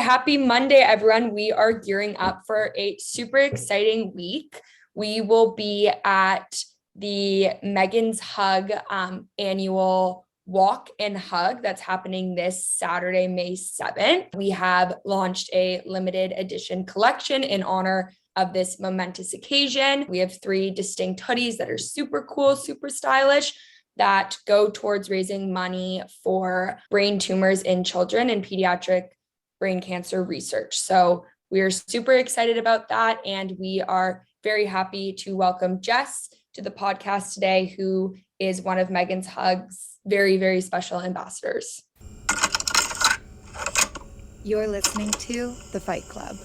Happy Monday, everyone. We are gearing up for a super exciting week. We will be at the Megan's Hug annual walk and hug that's happening this Saturday, May 7th. We have launched a limited edition collection in honor of this momentous occasion. We have 3 distinct hoodies that are super cool, super stylish, that go towards raising money for brain tumors in children and pediatric brain cancer research. So we are super excited about that. And we are very happy to welcome Jess to the podcast today, who is one of Megan's Hug's very, very special ambassadors. You're listening to The Fight Club.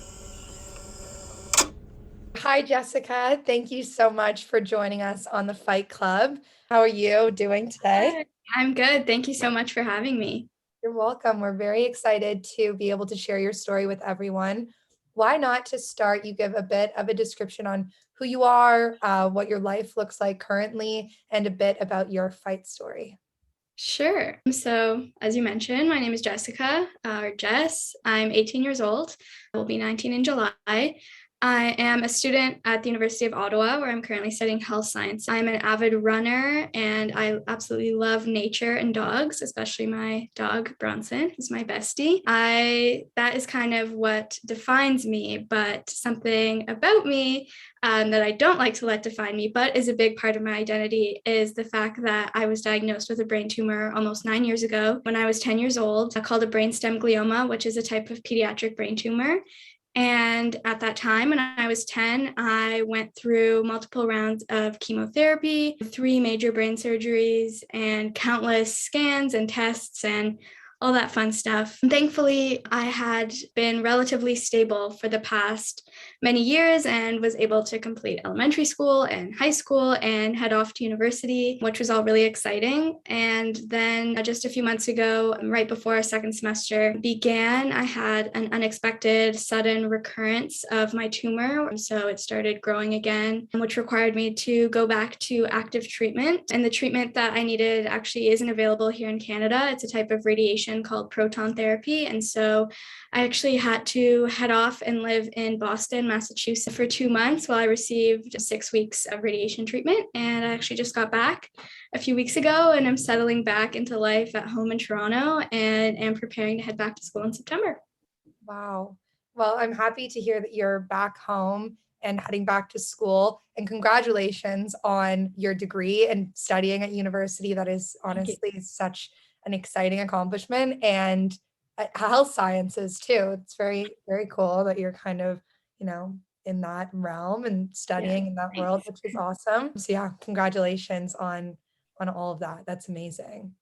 Hi, Jessica. Thank you so much for joining us on The Fight Club. How are you doing today? I'm good. Thank you so much for having me. You're welcome. We're very excited to be able to share your story with everyone. Why not to start, you give a bit of a description on who you are, what your life looks like currently, and a bit about your fight story. Sure. So as you mentioned, my name is Jessica, or Jess. I'm 18 years old. I will be 19 in July. I am a student at the University of Ottawa, where I'm currently studying health science. I'm an avid runner, and I absolutely love nature and dogs, especially my dog, Bronson, who's my bestie. That is kind of what defines me, but something about me that I don't like to let define me, but is a big part of my identity, is the fact that I was diagnosed with a brain tumor almost 9 years ago when I was 10 years old, called a brainstem glioma, which is a type of pediatric brain tumor. And at that time, when I was 10, I went through multiple rounds of chemotherapy, 3 major brain surgeries, and countless scans and tests and all that fun stuff. And thankfully, I had been relatively stable for the past many years and was able to complete elementary school and high school and head off to university, which was all really exciting. And then just a few months ago, right before our second semester began, I had an unexpected sudden recurrence of my tumor. So it started growing again, which required me to go back to active treatment. And the treatment that I needed actually isn't available here in Canada. It's a type of radiation called proton therapy. And so I actually had to head off and live in Boston, Massachusetts for 2 months while I received 6 weeks of radiation treatment. And I actually just got back a few weeks ago, and I'm settling back into life at home in Toronto and am preparing to head back to school in September. Wow. Well, I'm happy to hear that you're back home and heading back to school. And congratulations on your degree and studying at university. That is honestly such an exciting accomplishment, and health sciences too. It's very, very cool that you're kind of, in that realm and studying in that world, which is awesome. So yeah, congratulations on all of that. That's amazing.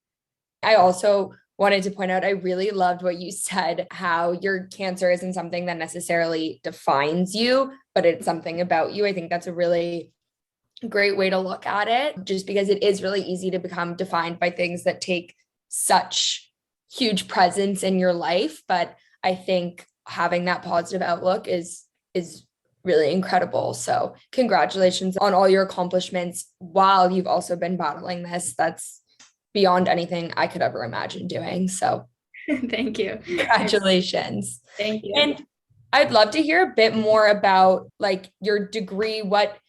I also wanted to point out, I really loved what you said, how your cancer isn't something that necessarily defines you, but it's something about you. I think that's a really great way to look at it, just because it is really easy to become defined by things that take such huge presence in your life. But I think having that positive outlook is really incredible. So congratulations on all your accomplishments while you've also been battling this. That's beyond anything I could ever imagine doing. So Thank you. Congratulations. Thank you. And I'd love to hear a bit more about like your degree, what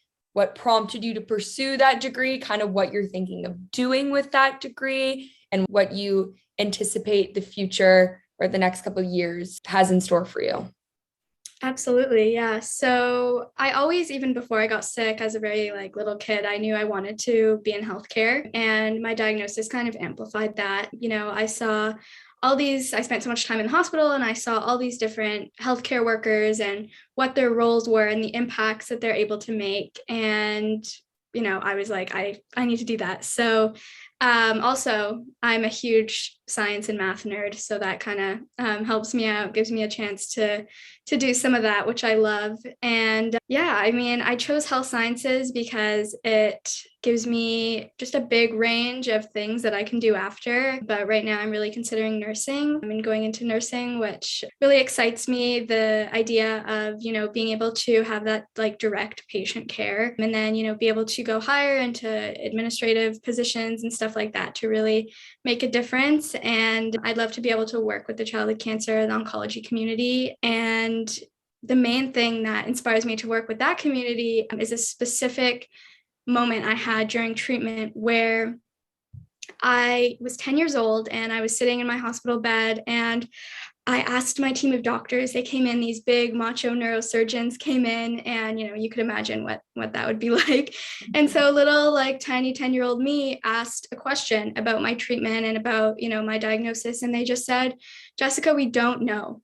prompted you to pursue that degree, kind of what you're thinking of doing with that degree, and what you anticipate the future or the next couple of years has in store for you. Absolutely. Yeah. So I always, even before I got sick as a very little kid, I knew I wanted to be in healthcare, and my diagnosis kind of amplified that. I saw I spent so much time in the hospital, and I saw all these different healthcare workers and what their roles were and the impacts that they're able to make. And, I was like, I need to do that. So also, I'm a huge science and math nerd, so that kind of helps me out, gives me a chance to do some of that, which I love. And I chose health sciences because it gives me just a big range of things that I can do after. But right now I'm really considering nursing. I'm going into nursing, which really excites me. The idea of, being able to have that like direct patient care and then, be able to go higher into administrative positions and stuff like that to really make a difference. And I'd love to be able to work with the childhood cancer and oncology community. And the main thing that inspires me to work with that community is a specific moment I had during treatment where I was 10 years old and I was sitting in my hospital bed and I asked my team of doctors, they came in, these big macho neurosurgeons came in and, you could imagine what that would be like. And so little like tiny 10-year-old me asked a question about my treatment and about, my diagnosis. And they just said, Jessica, we don't know.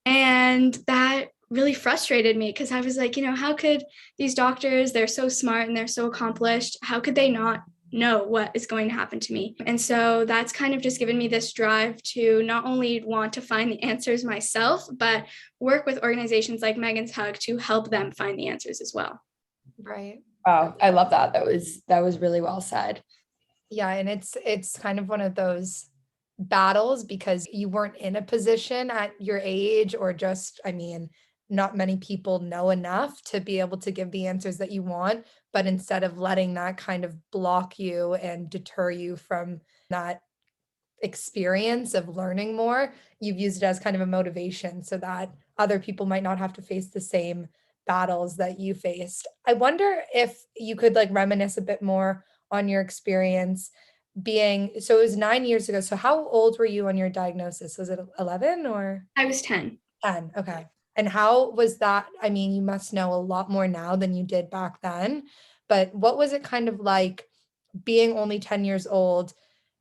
And that really frustrated me because I was like, how could these doctors, they're so smart and they're so accomplished, how could they not know what is going to happen to me? And so that's kind of just given me this drive to not only want to find the answers myself, but work with organizations like Megan's Hug to help them find the answers as well. Right. Wow, I love that. That was really well said. Yeah, and it's kind of one of those battles because you weren't in a position at your age or just, not many people know enough to be able to give the answers that you want, but instead of letting that kind of block you and deter you from that experience of learning more, you've used it as kind of a motivation so that other people might not have to face the same battles that you faced. I wonder if you could like reminisce a bit more on your experience so it was 9 years ago. So how old were you on your diagnosis? Was it 11 or? I was 10. 10. Okay. And how was that? You must know a lot more now than you did back then, but what was it kind of like being only 10 years old?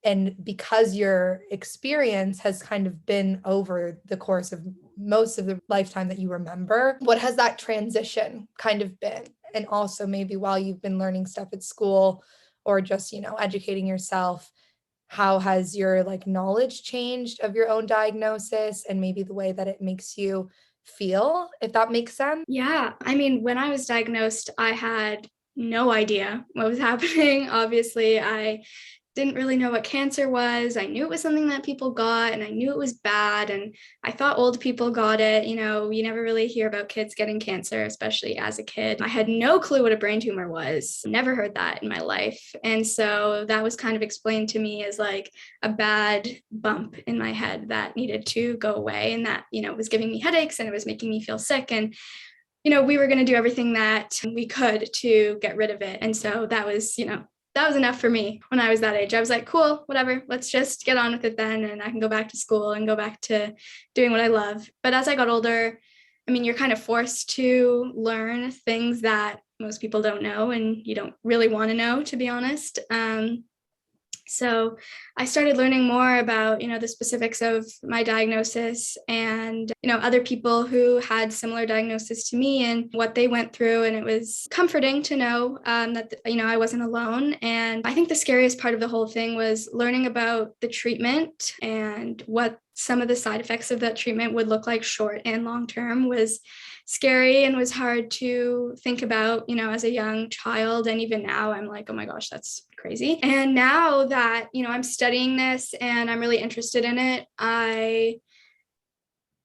And because your experience has kind of been over the course of most of the lifetime that you remember, what has that transition kind of been? And also maybe while you've been learning stuff at school or just, educating yourself, how has your like knowledge changed of your own diagnosis and maybe the way that it makes you feel, if that makes sense? Yeah. When I was diagnosed, I had no idea what was happening. Obviously, I didn't really know what cancer was. I knew it was something that people got and I knew it was bad. And I thought old people got it. You never really hear about kids getting cancer, especially as a kid. I had no clue what a brain tumor was. Never heard that in my life. And so that was kind of explained to me as like a bad bump in my head that needed to go away and that, was giving me headaches and it was making me feel sick. And we were going to do everything that we could to get rid of it. And so that was enough for me when I was that age. I was like, cool, whatever, let's just get on with it then. And I can go back to school and go back to doing what I love. But as I got older, you're kind of forced to learn things that most people don't know and you don't really want to know, to be honest. So I started learning more about, the specifics of my diagnosis and, other people who had similar diagnosis to me and what they went through. And it was comforting to know that, I wasn't alone. And I think the scariest part of the whole thing was learning about the treatment and what some of the side effects of that treatment would look like short and long term was scary and was hard to think about, as a young child. And even now I'm like, oh my gosh, that's crazy. And now that, I'm studying this and I'm really interested in it,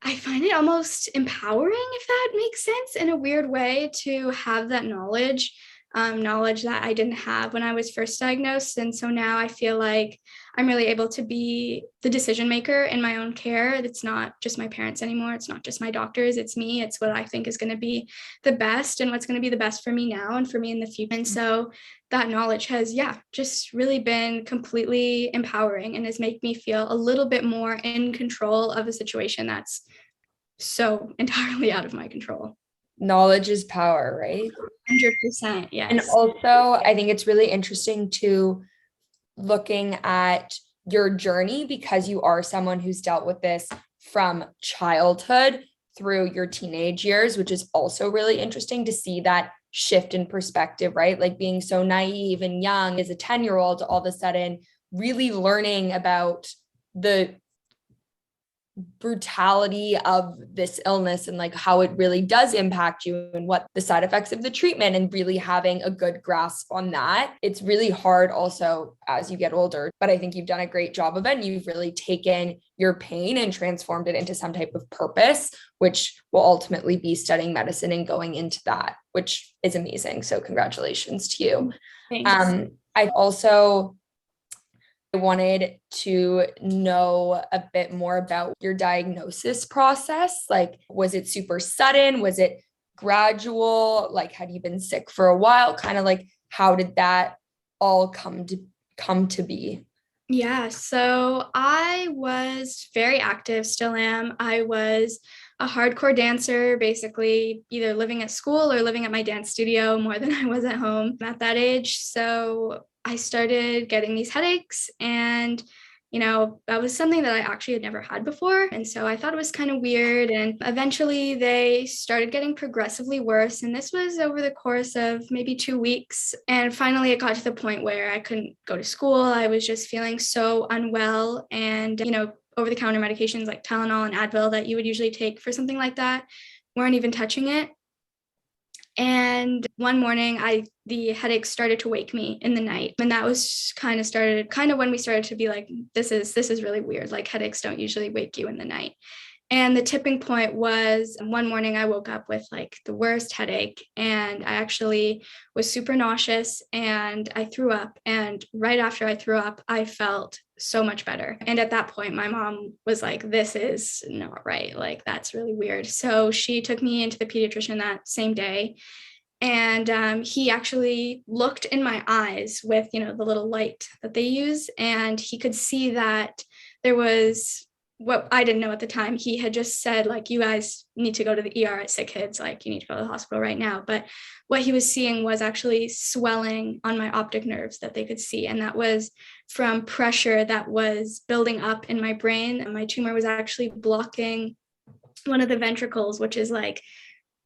I find it almost empowering, if that makes sense, in a weird way, to have that knowledge that I didn't have when I was first diagnosed. And so now I feel like I'm really able to be the decision maker in my own care. It's not just my parents anymore. It's not just my doctors. It's me. It's what I think is going to be the best and what's going to be the best for me now and for me in the future. And so that knowledge has, just really been completely empowering and has made me feel a little bit more in control of a situation that's so entirely out of my control. Knowledge is power, right? 100%, yes. And also, I think it's really interesting to looking at your journey because you are someone who's dealt with this from childhood through your teenage years, which is also really interesting to see that shift in perspective, right? Like being so naive and young as a 10-year-old, all of a sudden really learning about the brutality of this illness and like how it really does impact you and what the side effects of the treatment, and really having a good grasp on that. It's really hard also as you get older, but I think you've done a great job of it, and you've really taken your pain and transformed it into some type of purpose, which will ultimately be studying medicine and going into that, which is amazing. So congratulations to you. Thanks. I also wanted to know a bit more about your diagnosis process. Like, was it super sudden? Was it gradual? Like, had you been sick for a while? Kind of like, how did that all come to be? Yeah, so I was very active, still am. I was a hardcore dancer, basically either living at school or living at my dance studio more than I was at home at that age. So I started getting these headaches, and that was something that I actually had never had before. And so I thought it was kind of weird. And eventually they started getting progressively worse. And this was over the course of maybe 2 weeks. And finally it got to the point where I couldn't go to school. I was just feeling so unwell. And, over-the-counter medications like Tylenol and Advil that you would usually take for something like that weren't even touching it. And one morning the headaches started to wake me in the night. And that was kind of when we started to be like, this is really weird. Like, headaches don't usually wake you in the night. And the tipping point was one morning I woke up with like the worst headache, and I actually was super nauseous and I threw up. And right after I threw up, I felt so much better. And at that point, my mom was like, this is not right. Like, that's really weird. So she took me into the pediatrician that same day. And he actually looked in my eyes with, the little light that they use. And he could see that there was what I didn't know at the time. He had just said, like, you guys need to go to the ER at Sick Kids, like, you need to go to the hospital right now. But what he was seeing was actually swelling on my optic nerves that they could see. And that was from pressure that was building up in my brain. And my tumor was actually blocking one of the ventricles, which is like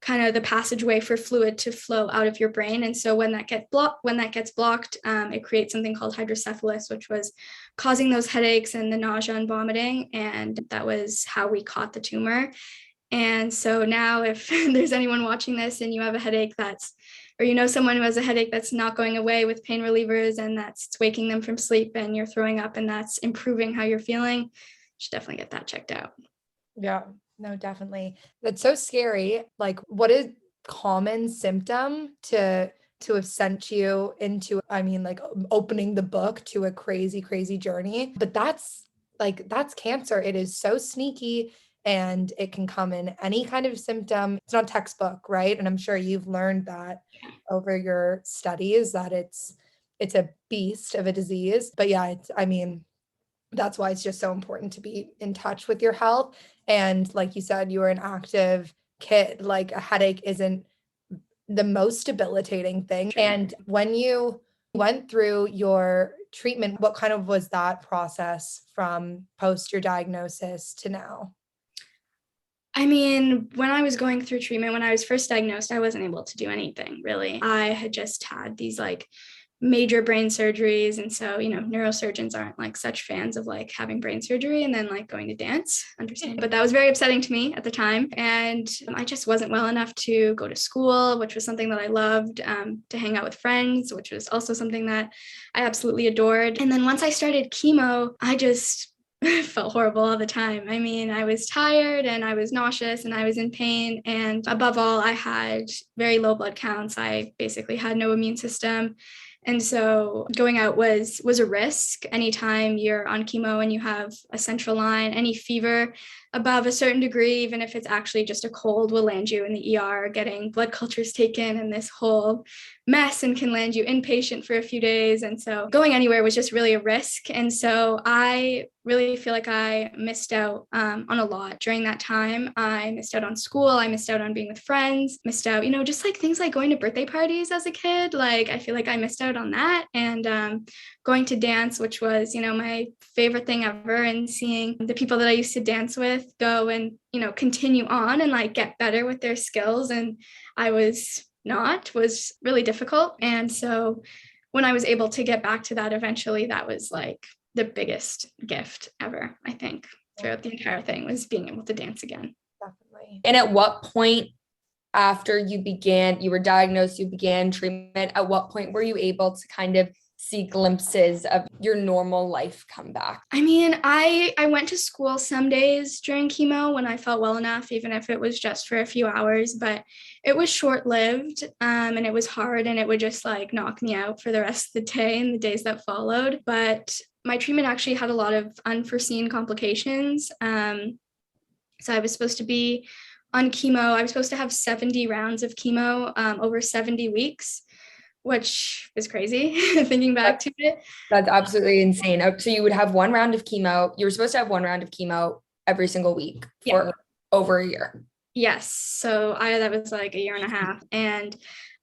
kind of the passageway for fluid to flow out of your brain. And so when that gets blocked, it creates something called hydrocephalus, which was causing those headaches and the nausea and vomiting. And that was how we caught the tumor. And so now if there's anyone watching this and you have a headache or someone who has a headache that's not going away with pain relievers, and that's waking them from sleep, and you're throwing up and that's improving how you're feeling, you should definitely get that checked out. Yeah. No, definitely. That's so scary. Like, what a common symptom to have sent you into, like opening the book to a crazy, crazy journey. But that's cancer. It is so sneaky, and it can come in any kind of symptom. It's not textbook, right? And I'm sure you've learned that over your studies, that it's a beast of a disease. But yeah, that's why it's just so important to be in touch with your health. And like you said, you were an active kid. Like, a headache isn't the most debilitating thing. And when you went through your treatment, what kind of was that process from post your diagnosis to now? When I was going through treatment, when I was first diagnosed, I wasn't able to do anything really. I had just had these like major brain surgeries. And so, neurosurgeons aren't like such fans of like having brain surgery and then like going to dance, understand. But that was very upsetting to me at the time. And I just wasn't well enough to go to school, which was something that I loved, to hang out with friends, which was also something that I absolutely adored. And then once I started chemo, I just felt horrible all the time. I was tired and I was nauseous and I was in pain. And above all, I had very low blood counts. I basically had no immune system. And so going out was a risk. Anytime you're on chemo and you have a central line, any fever above a certain degree, even if it's actually just a cold, will land you in the ER, getting blood cultures taken and this whole mess, and can land you inpatient for a few days. And so going anywhere was just really a risk. And so I really feel like I missed out on a lot during that time. I missed out on school. I missed out on being with friends, missed out, just like things like going to birthday parties as a kid. Like, I feel like I missed out on that. And going to dance, which was, my favorite thing ever, and seeing the people that I used to dance with go and, continue on and like get better with their skills. And I was really difficult. And so when I was able to get back to that eventually, that was like the biggest gift ever, I think. throughout the entire thing was being able to dance again. Definitely. And at what point after you were diagnosed, you began treatment, at what point were you able to kind of see glimpses of your normal life come back? I mean, I went to school some days during chemo when I felt well enough, even if it was just for a few hours, but it was short-lived, and it was hard, and it would just like knock me out for the rest of the day and the days that followed. But my treatment actually had a lot of unforeseen complications. So I was supposed to be on chemo. I was supposed to have 70 rounds of chemo over 70 weeks, which is crazy thinking back to it. That's absolutely insane. So you would have one round of chemo. You were supposed to have one round of chemo every single week for over a year. Yes. So that was like a year and a half. And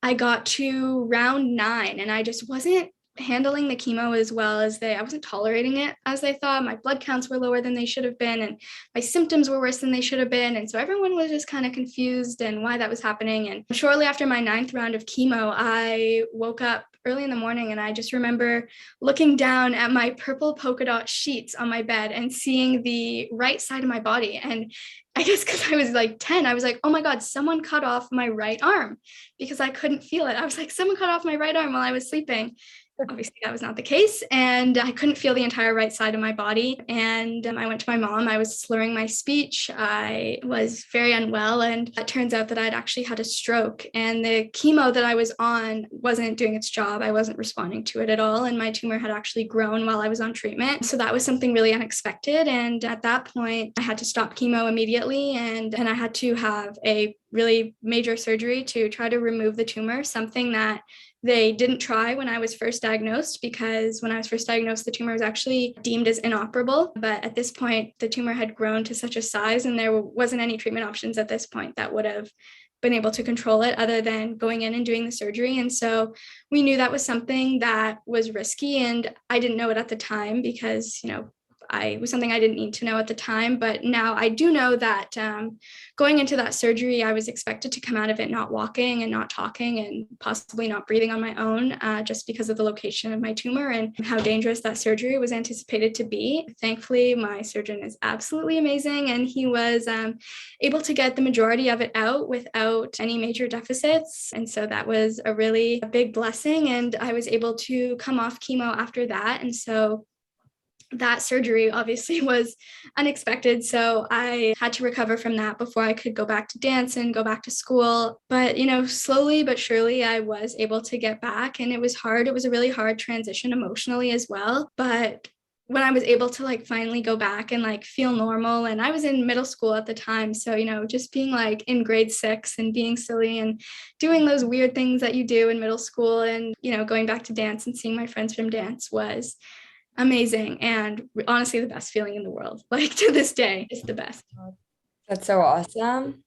I got to round 9 and I just wasn't handling the chemo as well as I wasn't tolerating it as they thought. My blood counts were lower than they should have been, and my symptoms were worse than they should have been. And so everyone was just kind of confused and why that was happening. And shortly after my 9th round of chemo, I woke up early in the morning and I just remember looking down at my purple polka dot sheets on my bed and seeing the right side of my body. And I guess because I was like 10, I was like, oh my God, someone cut off my right arm, because I couldn't feel it. I was like, someone cut off my right arm while I was sleeping. Obviously, that was not the case. And I couldn't feel the entire right side of my body. And I went to my mom. I was slurring my speech. I was very unwell. And it turns out that I'd actually had a stroke. And the chemo that I was on wasn't doing its job. I wasn't responding to it at all. And my tumor had actually grown while I was on treatment. So that was something really unexpected. And at that point, I had to stop chemo immediately. And I had to have a really major surgery to try to remove the tumor, something that they didn't try when I was first diagnosed, because when I was first diagnosed, the tumor was actually deemed as inoperable. But at this point, the tumor had grown to such a size and there wasn't any treatment options at this point that would have been able to control it other than going in and doing the surgery. And so we knew that was something that was risky, and I didn't know it at the time because, it was something I didn't need to know at the time. But now I do know that going into that surgery, I was expected to come out of it not walking and not talking and possibly not breathing on my own, just because of the location of my tumor and how dangerous that surgery was anticipated to be. Thankfully, my surgeon is absolutely amazing, and he was able to get the majority of it out without any major deficits. And so that was a really big blessing, and I was able to come off chemo after that. And so that surgery obviously was unexpected. So I had to recover from that before I could go back to dance and go back to school. But, slowly but surely I was able to get back, and it was hard. It was a really hard transition emotionally as well. But when I was able to finally go back and feel normal, and I was in middle school at the time. So, just being in grade 6 and being silly and doing those weird things that you do in middle school, and, going back to dance and seeing my friends from dance was amazing, and honestly the best feeling in the world. To this day, it's the best. That's so awesome.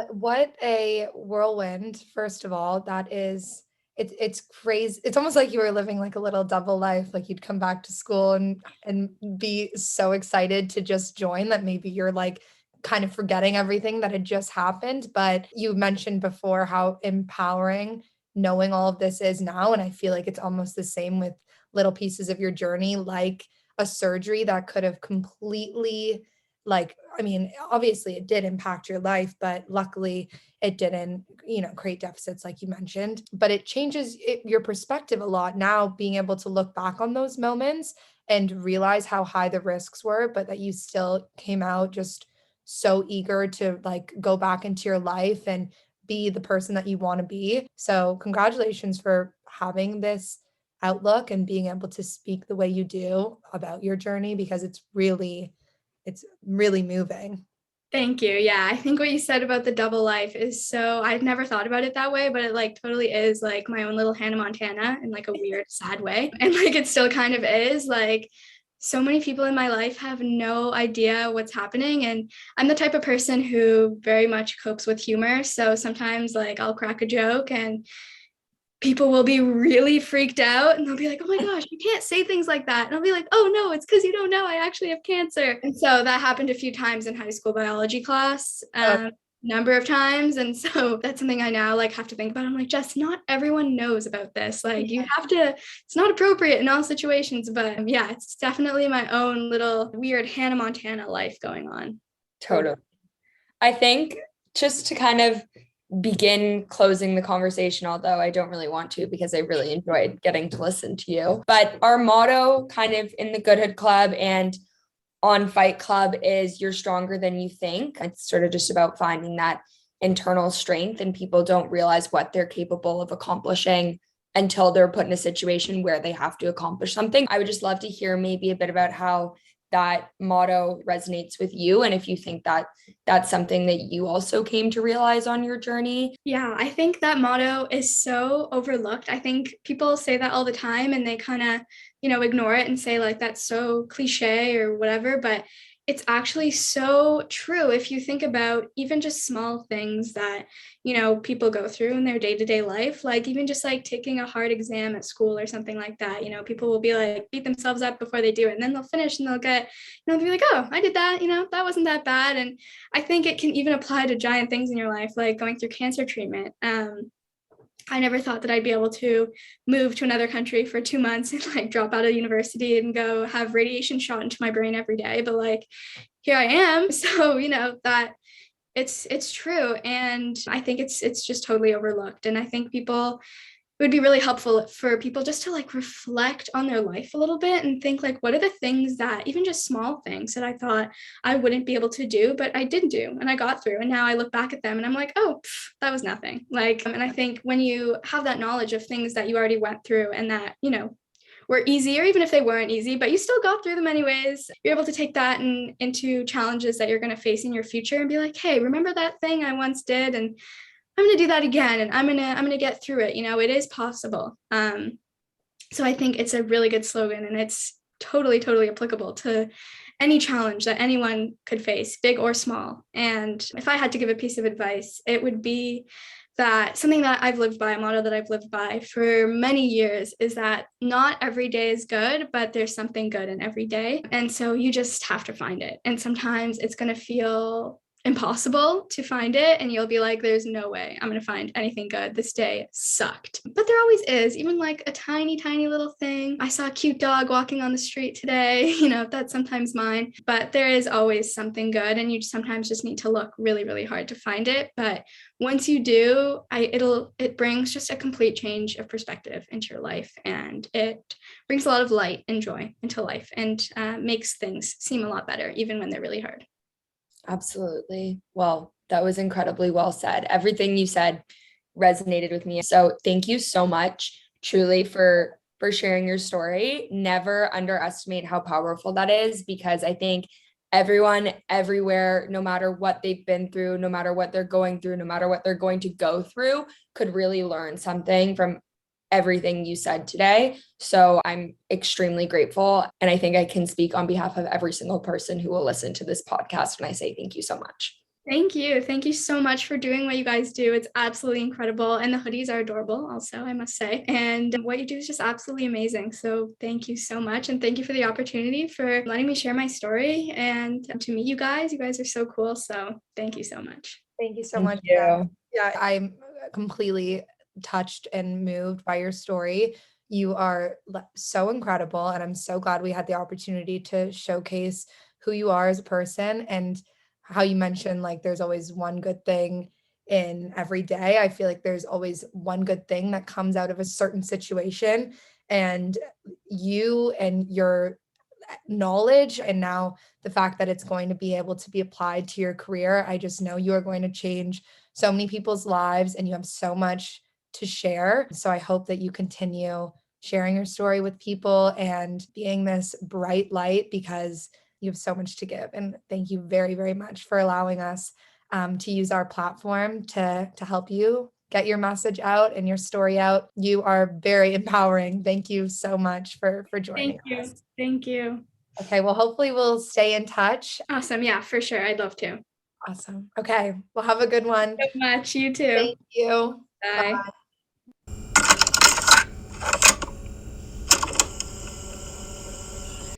What a whirlwind, first of all. That is, it's crazy. It's almost like you were living a little double life. You'd come back to school and be so excited to just join that maybe you're kind of forgetting everything that had just happened. But you mentioned before how empowering knowing all of this is now, and I feel like it's almost the same with little pieces of your journey, like a surgery that could have completely, obviously it did impact your life, but luckily it didn't, create deficits like you mentioned. But it changes your perspective a lot now, being able to look back on those moments and realize how high the risks were, but that you still came out just so eager to go back into your life and be the person that you want to be. So congratulations for having this outlook and being able to speak the way you do about your journey, because it's really moving. Thank you. Yeah, I think what you said about the double life is I'd never thought about it that way, but it totally is my own little Hannah Montana in a weird, sad way. And it still kind of is so many people in my life have no idea what's happening. And I'm the type of person who very much copes with humor. So sometimes I'll crack a joke and people will be really freaked out and they'll be like, oh my gosh, you can't say things like that. And I'll be like, oh no, it's because you don't know I actually have cancer. And so that happened a few times in high school biology class. number of times. And so that's something I now like have to think about. I'm like, Jess, not everyone knows about this. Like you have to, it's not appropriate in all situations, but yeah, it's definitely my own little weird Hannah Montana life going on. Totally. I think just to kind of begin closing the conversation, although I don't really want to because I really enjoyed getting to listen to you. But our motto kind of in the Goodhood Club and on Fight Club is you're stronger than you think. It's sort of just about finding that internal strength, and people don't realize what they're capable of accomplishing until they're put in a situation where they have to accomplish something. I would just love to hear maybe a bit about how that motto resonates with you, and if you think that that's something that you also came to realize on your journey. Yeah, I think that motto is so overlooked. I think people say that all the time and they kind of, ignore it and say like that's so cliche or whatever, but it's actually so true if you think about even just small things that, people go through in their day-to-day life, like even just like taking a hard exam at school or something like that. People will be like beat themselves up before they do it, and then they'll finish and they'll get, they'll be like, oh, I did that, that wasn't that bad. And I think it can even apply to giant things in your life, like going through cancer treatment. I never thought that I'd be able to move to another country for 2 months and like drop out of university and go have radiation shot into my brain every day. But like, here I am. So, that it's true. And I think it's just totally overlooked. And I think it would be really helpful for people just to like reflect on their life a little bit and think like, what are the things that even just small things that I thought I wouldn't be able to do, but I did do and I got through. And now I look back at them and I'm like, oh, that was nothing. Like, and I think when you have that knowledge of things that you already went through and that, were easy, or even if they weren't easy, but you still got through them anyways, you're able to take that into challenges that you're going to face in your future and be like, hey, remember that thing I once did? And I'm going to do that again, and I'm going to get through it. It is possible. So I think it's a really good slogan, and it's totally, totally applicable to any challenge that anyone could face, big or small. And if I had to give a piece of advice, it would be that something that I've lived by, a motto that I've lived by for many years, is that not every day is good, but there's something good in every day. And so you just have to find it. And sometimes it's going to feel impossible to find it, and you'll be like, there's no way I'm going to find anything good. This day sucked. But there always is, even like a tiny little thing. I saw a cute dog walking on the street today, that's sometimes mine, but there is always something good, and you sometimes just need to look really, really hard to find it. But once you do, it brings just a complete change of perspective into your life, and it brings a lot of light and joy into life, and makes things seem a lot better even when they're really hard. Absolutely. Well, that was incredibly well said. Everything you said resonated with me. So thank you so much, truly, for sharing your story. Never underestimate how powerful that is, because I think everyone everywhere, no matter what they've been through, no matter what they're going through, no matter what they're going to go through, could really learn something from everything you said today. So I'm extremely grateful. And I think I can speak on behalf of every single person who will listen to this podcast when I say thank you so much. Thank you. Thank you so much for doing what you guys do. It's absolutely incredible. And the hoodies are adorable also, I must say. And what you do is just absolutely amazing. So thank you so much. And thank you for the opportunity for letting me share my story and to meet you guys. You guys are so cool. So thank you so much. Thank you so Thank much. you. Yeah, I'm completely touched and moved by your story. You are so incredible, and I'm so glad we had the opportunity to showcase who you are as a person, and how you mentioned like there's always one good thing in every day. I feel like there's always one good thing that comes out of a certain situation, and you and your knowledge, and now the fact that it's going to be able to be applied to your career, I just know you are going to change so many people's lives, and you have so much to share. So I hope that you continue sharing your story with people and being this bright light, because you have so much to give. And thank you very, very much for allowing us to use our platform to help you get your message out and your story out. You are very empowering. Thank you so much for joining us. Thank you. Okay, well, hopefully we'll stay in touch. Awesome. Yeah, for sure. I'd love to. Awesome. Okay, well, have a good one. So much. You too. Thank you. Bye. Bye.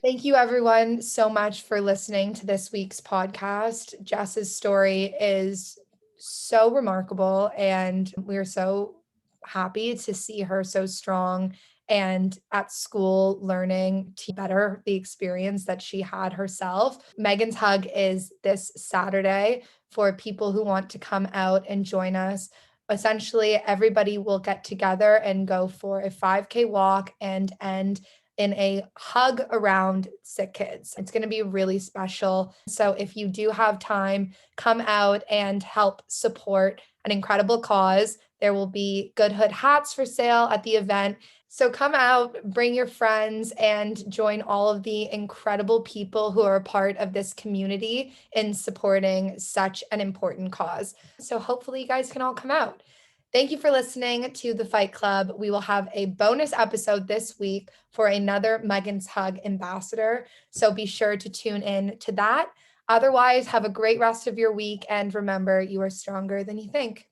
Thank you, everyone, so much for listening to this week's podcast. Jess's story is so remarkable, and we are so happy to see her so strong and at school learning to better the experience that she had herself. Megan's Hug is this Saturday for people who want to come out and join us. Essentially, everybody will get together and go for a 5K walk and end in a hug around sick kids. It's going to be really special. So if you do have time, come out and help support an incredible cause. There will be Good Hood hats for sale at the event. So come out, bring your friends, and join all of the incredible people who are a part of this community in supporting such an important cause. So hopefully you guys can all come out. Thank you for listening to The Fight Club. We will have a bonus episode this week for another Megan's Hug ambassador. So be sure to tune in to that. Otherwise, have a great rest of your week. And remember, you are stronger than you think.